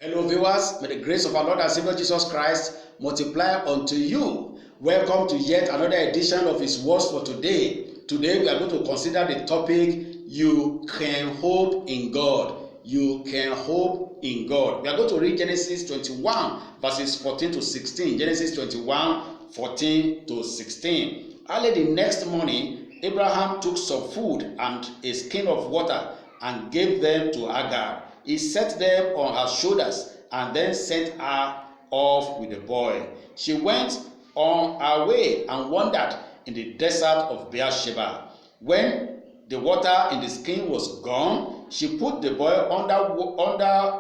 Hello viewers, may the grace of our Lord and Savior Jesus Christ multiply unto you. Welcome to yet another edition of His Words for today. Today we are going to consider the topic, you can hope in God. You can hope in God. We are going to read Genesis 21 verses 14 to 16. Genesis 21, 14 to 16. Early the next morning, Abraham took some food and a skin of water and gave them to Hagar. He set them on her shoulders and then sent her off with the boy. She went on her way and wandered in the desert of Beersheba. When the water in the skin was gone, she put the boy under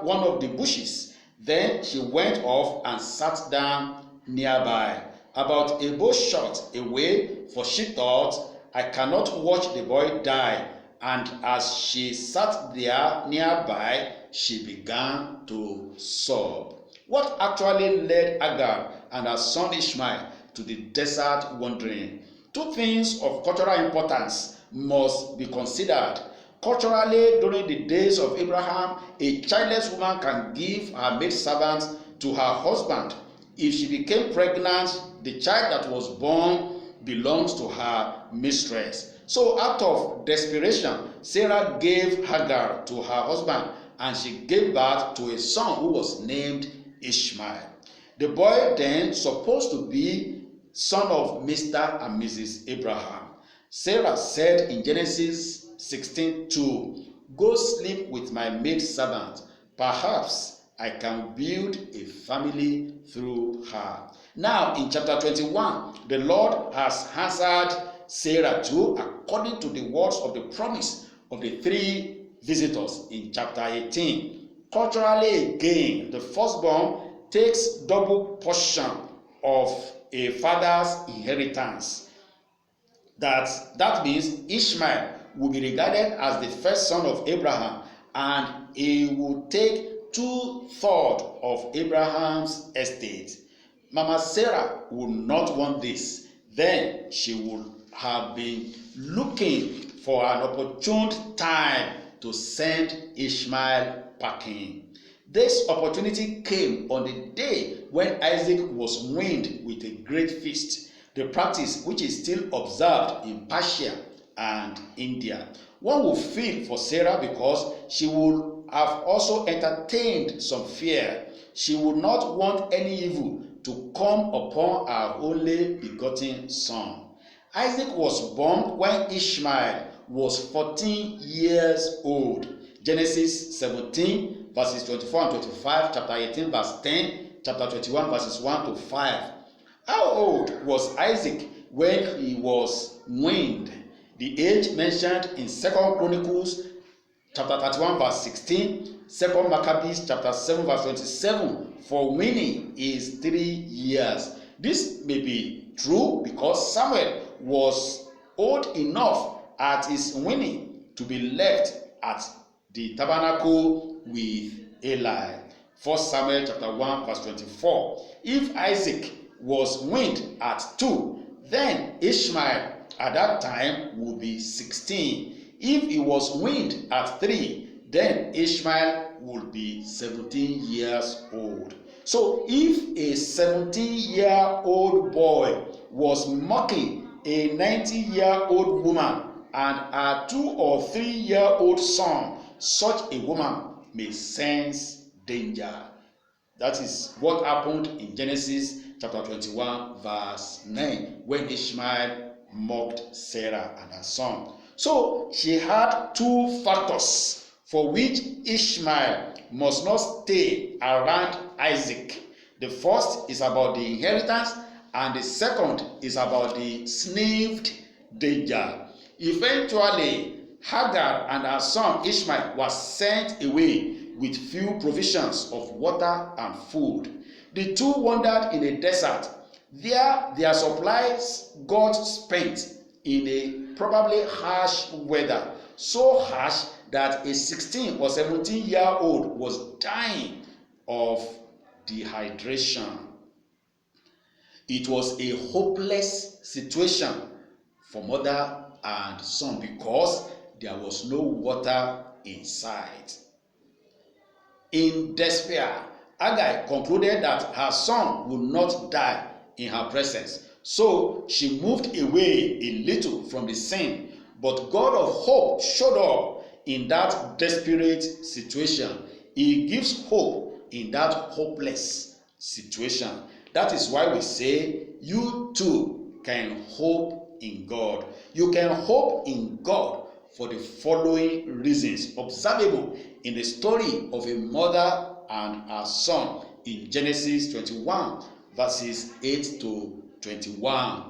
one of the bushes. Then she went off and sat down nearby, about a bow shot away, for she thought, I cannot watch the boy die. And as she sat there nearby, she began to sob. What actually led Hagar and her son Ishmael to the desert wandering? Two things of cultural importance must be considered. Culturally, during the days of Abraham, a childless woman can give her maidservant to her husband. If she became pregnant, the child that was born belongs to her mistress. So out of desperation, Sarah gave Hagar to her husband, and she gave birth to a son who was named Ishmael. The boy then supposed to be son of Mr. and Mrs. Abraham. Sarah said in Genesis 16:2, go sleep with my maidservant. Perhaps I can build a family through her. Now in chapter 21, the Lord has answered Sarah too, according to the words of the promise of the three visitors in chapter 18. Culturally again, the firstborn takes double portion of a father's inheritance. That means Ishmael will be regarded as the first son of Abraham, and he will take 2/3 of Abraham's estate. Mama Sarah would not want this. Then she would have been looking for an opportune time to send Ishmael packing. This opportunity came on the day when Isaac was weaned with a great feast, the practice which is still observed in Persia and India. One will feel for Sarah because she would have also entertained some fear. She would not want any evil to come upon her only begotten son. Isaac was born when Ishmael was 14 years old. Genesis 17 verses 24 and 25, chapter 18 verse 10, chapter 21 verses 1 to 5. How old was Isaac when he was weaned? The age mentioned in 2 Chronicles chapter 31 verse 16, 2 Maccabees chapter 7 verse 27, for weaning is 3 years. This may be true because Samuel was old enough at his weaning to be left at the tabernacle with Eli. 1 Samuel chapter 1 verse 24. If Isaac was weaned at 2, then Ishmael at that time would be 16. If he was weaned at 3, then Ishmael would be 17 years old. So if a 17-year-old boy was mocking a 90-year-old woman and a 2 or 3-year-old son, such a woman may sense danger. That is what happened in Genesis chapter 21 verse 9 when Ishmael mocked Sarah and her son. So she had two factors for which Ishmael must not stay around Isaac. The first is about the inheritance, and the second is about the sniffed danger. Eventually, Hagar and her son Ishmael were sent away with few provisions of water and food. The two wandered in a desert. There, their supplies got spent in a probably harsh weather, so harsh that a 16 or 17-year-old was dying of dehydration. It was a hopeless situation for mother and son because there was no water in sight. In despair, Hagar concluded that her son would not die in her presence. So she moved away a little from the scene. But God of hope showed up in that desperate situation. He gives hope in that hopeless situation. That is why we say you too can hope in God. You can hope in God for the following reasons observable in the story of a mother and her son in Genesis 21 verses 8 to 21.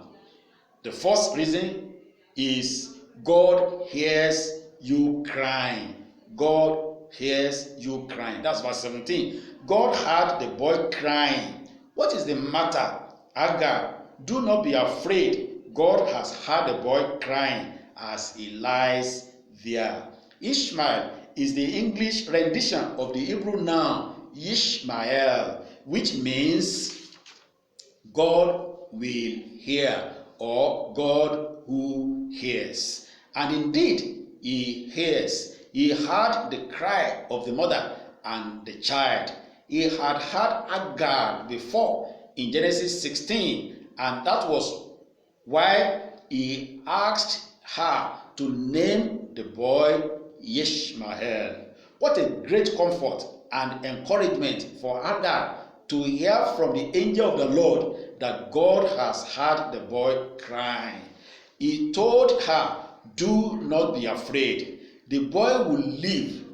The first reason is God hears you crying. God hears you crying. That's verse 17. God heard the boy crying. What is the matter, Hagar? Do not be afraid. God has heard the boy crying as he lies there. Ishmael is the English rendition of the Hebrew noun Ishmael, which means God will hear, or God who hears. And indeed, he hears. He heard the cry of the mother and the child. He had heard Hagar before in Genesis 16, and that was why he asked her to name the boy Ishmael. What a great comfort and encouragement for Hagar to hear from the angel of the Lord that God has heard the boy crying. He told her, do not be afraid. The boy will live.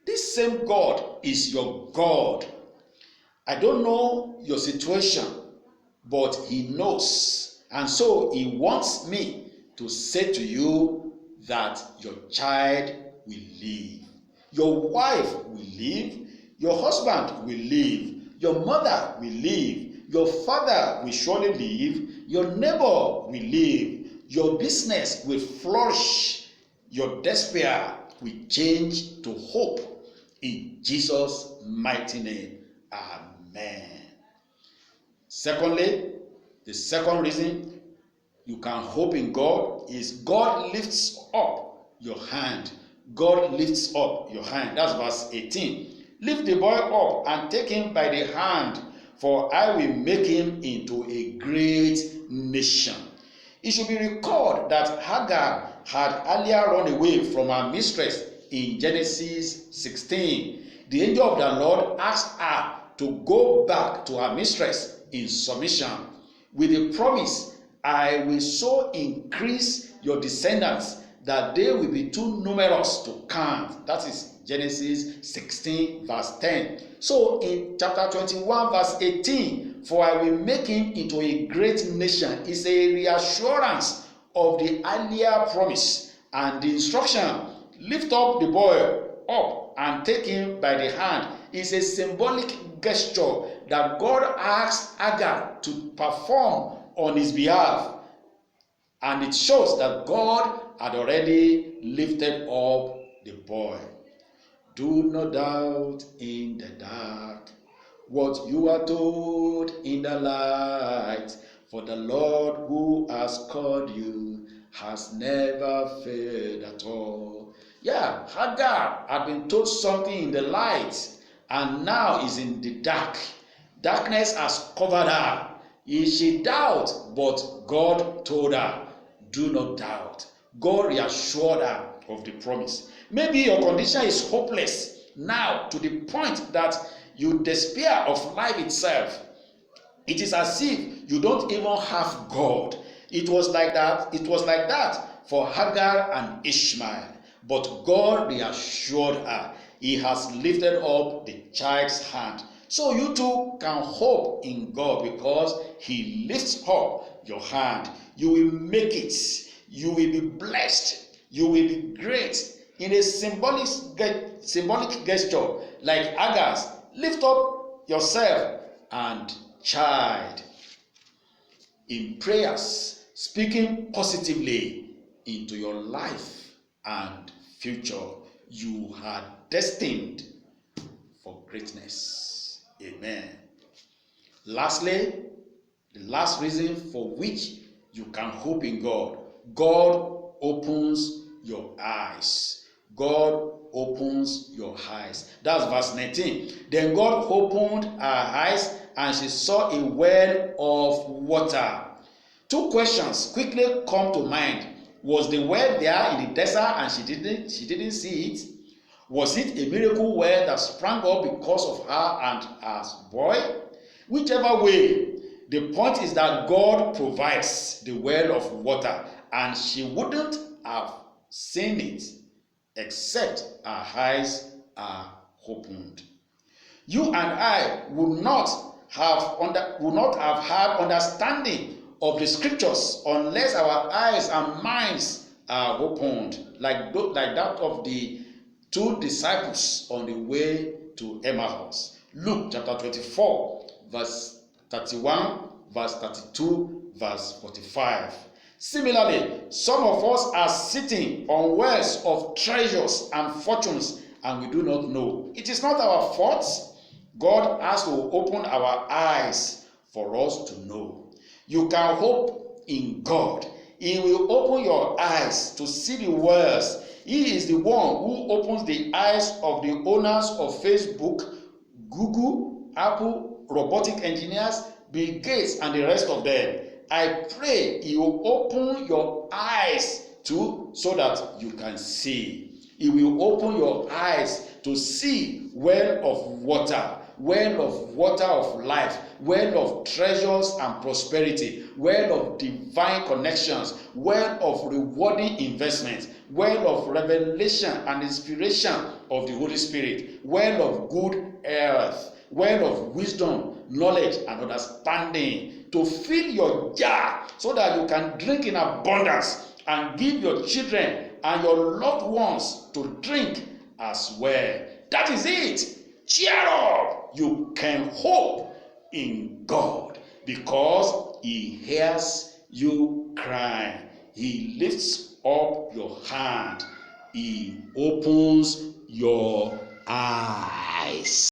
This same God is your God. I don't know your situation, but he knows. And so he wants me to say to you that your child will live. Your wife will live. Your husband will live. Your mother will live. Your father will surely live. Your neighbor will live. Your business will flourish. Your despair will change to hope. In Jesus' mighty name. Amen. Secondly, the second reason you can hope in God is God lifts up your hand. God lifts up your hand. That's verse 18. Lift the boy up and take him by the hand, for I will make him into a great nation. It should be recalled that Hagar had earlier run away from her mistress in Genesis 16. The angel of the Lord asked her to go back to her mistress in submission with the promise, I will so increase your descendants that they will be too numerous to count. That is Genesis 16 verse 10. So in chapter 21 verse 18, for I will make him into a great nation, is a reassurance of the earlier promise, and the instruction, lift up the boy up and take him by the hand, is a symbolic gesture that God asked Hagar to perform on his behalf. And it shows that God had already lifted up the boy. Do not doubt in the dark what you are told in the light, for the Lord who has called you has never failed at all. Yeah, Hagar had been told something in the light and now is in the dark. Darkness has covered her. She doubt, but God told her, do not doubt. God reassured her of the promise. Maybe your condition is hopeless now to the point that you despair of life itself. It is as if you don't even have God. It was like that for Hagar and Ishmael. But God reassured her. He has lifted up the child's hand. So you too can hope in God because he lifts up your hand. You will make it. You will be blessed. You will be great. In a symbolic gesture like Hagar's, lift up yourself and child. In prayers, speaking positively into your life and future, you are destined for greatness. Amen. Lastly, the last reason for which you can hope in God, God opens your eyes. God opens your eyes. That's verse 19. Then God opened her eyes, and she saw a well of water. Two questions quickly come to mind. Was the well there in the desert and she didn't see it? Was it a miracle well that sprang up because of her and her boy? Whichever way, the point is that God provides the well of water, and she wouldn't have seen it except her eyes are opened. You and I would not have had understanding of the scriptures unless our eyes and minds are opened, like that of the two disciples on the way to Emmaus. Luke chapter 24, verse 31, verse 32, verse 45. Similarly, some of us are sitting on wells of treasures and fortunes, and we do not know. It is not our fault. God has to open our eyes for us to know. You can hope in God. He will open your eyes to see the wells. He is the one who opens the eyes of the owners of Facebook, Google, Apple, robotic engineers, Bill Gates, and the rest of them. I pray He will open your eyes so that you can see. He will open your eyes to see well of water of life, well of treasures and prosperity, well of divine connections, well of rewarding investments, well of revelation and inspiration of the Holy Spirit, well of good health, well of wisdom, knowledge, and understanding, to fill your jar so that you can drink in abundance and give your children and your loved ones to drink as well. That is it. Cheer up. You can hope in God because He hears you cry. He lifts up your hand. He opens your eyes.